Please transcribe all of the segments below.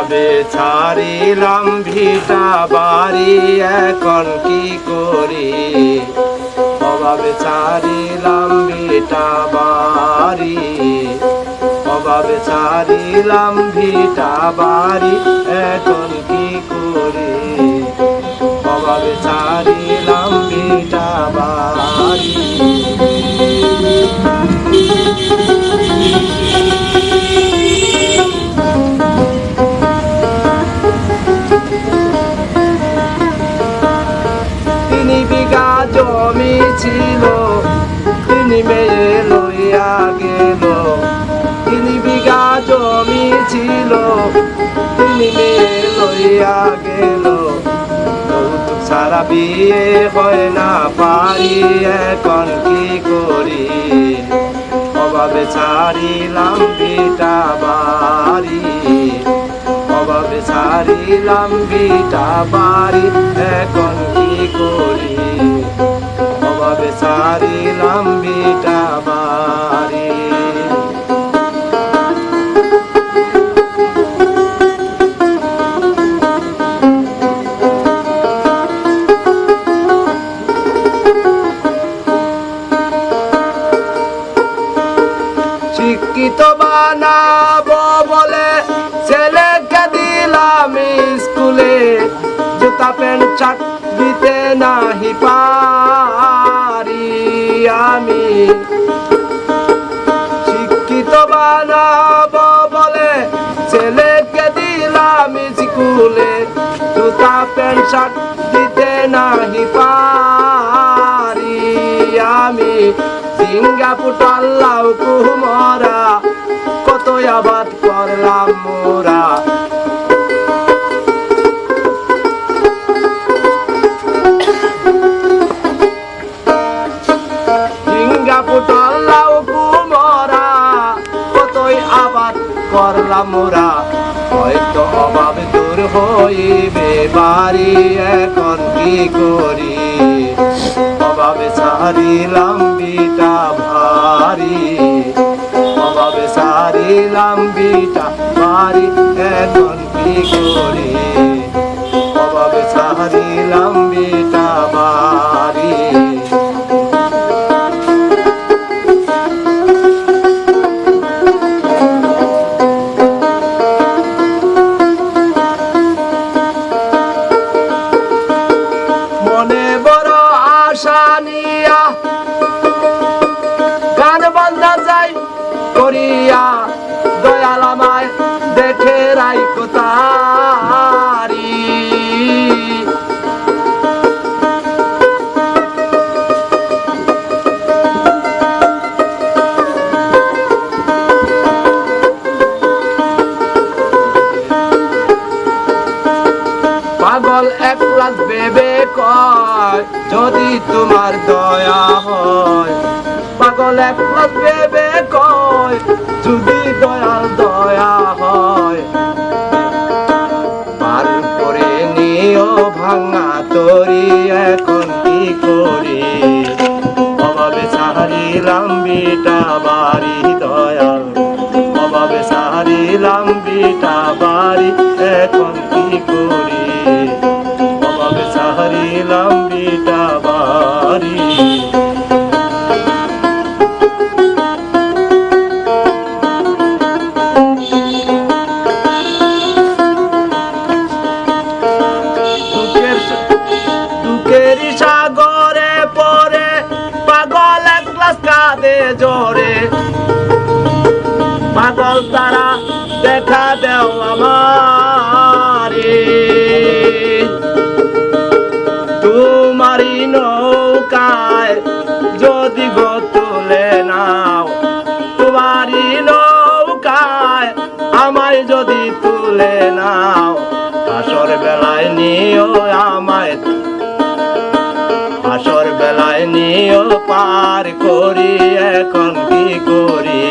অভাবে ছাড়িলাম ভিটা বাড়ি, এখন কি করি? অভাবে ছাড়িলাম ভিটা বাড়ি, অভাবে ছাড়িলাম ভিটা বাড়ি, এখন কি করি? অভাবে ছাড়িলাম ভিটা বাড়ি। বিঘা জমি ছিল, 3 মেয়ে লইয়া গেল। 3 বিঘা জমি ছিল, 3 মেয়ে লইয়া গেল। যৌতুক ছাড়া বিয়ে হয় না পারি, এখন কি করি? অভাবে ছাড়িলাম ভিটা বাড়ি, অভাবে ছাড়িলাম ভিটা বাড়ি, এখন কি করি? অভাবে ছাড়িলাম ভিটা বাড়ি। শিক্ষিত বানাবো বলে ছেলেকে দিলাম স্কুলে, জুতা প্যান্ট শার্ট দিতে নাহি পারি আমি। শিক্ষিত বানাবো বলে ছেলেকে দিলাম স্কুলে, জুতা প্যান্ট শার্ট দিতে নাহি পারি আমি। ঝিঙ্গা পুটাল লাউ কুমড়া কত আবাদ করলাম মোরা। ঝিঙ্গা পুটাল লাউ কুমড়া কতই আবাদ করলাম মোরা। হয়তো অভাব দূর হইবে বাড়ি, এখন কি করি? অভাবে ছাড়িলাম ভিটা ভারী, অভাবে ছাড়িলাম ভিটা বাড়ি, এখন কি করি? অভাবে ছাড়িলাম ভিটা বাড়ি। মনে বড় আশা নিয়া গান বাজনা যাই করিয়া, দয়াল আমায় দেখে রাইখো তারি। পাগল একলা ভেবে কয় যদি তোমার দয়া হয়, পাগল একলা ভেবে কয় যদি দয়াল দয়া হয়। পার করে নিও ভাঙা তরি, এখন কি করি? অভাবে ছাড়িলাম ভিটা বাড়ি দয়াল, অভাবে ছাড়িলাম ভিটা বাড়ি, এখন কি করি? অভাবে ছাড়িলাম ভিটা বাড়ি। দুঃখের সাগরে পরে পাগল একলা কাঁদে জোরে। পাগল তারা দেখা দেও আমারে, তোমারি নৌকায় যদি গো তুলে নাও, তোমারি নৌকায় আমায় যদি তুলে নাও। হাসর বেলায় নিও আমায়, হাসর বেলায় নিও পার করি, এখন কি করি?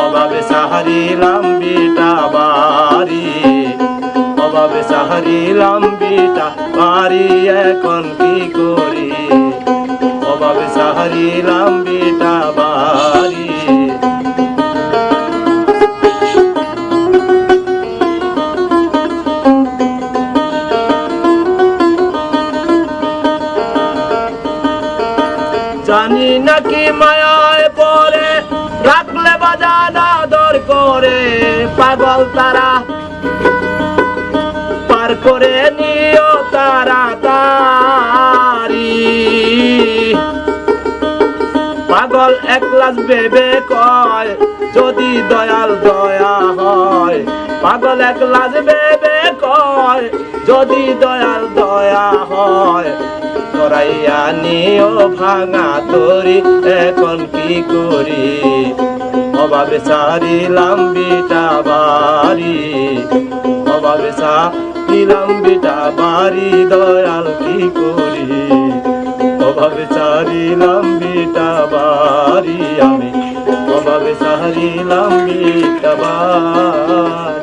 অভাবে ছাড়িলাম ভিটা বাড়ি, অভাবে ছাড়িলাম ভিটা বাড়ি, এখন কি করি? অভাবে ছাড়িলাম ভিটা বাড়ি। নাকি মায়ায় পরে রাখলে বাজানা দর করে পাগল তারা পার করে নিও তাড়াতাড়ি পাগল একলাস ভেবে কয় যদি দয়াল দয়া হয় পাগল একলাস ভেবে কয় যদি দয়াল দয়া হয় করাইয়া নিও ভাঙা তরি এখন কি করি অভাবে সারিলাম বিটা বাড়ি অভাবে সারিলাম বিটা বাড়ি দয়াল কি করি অভাবে সারিলাম বিটা বাড়ি আমি অভাবে সারিলাম বিটা বাড়ি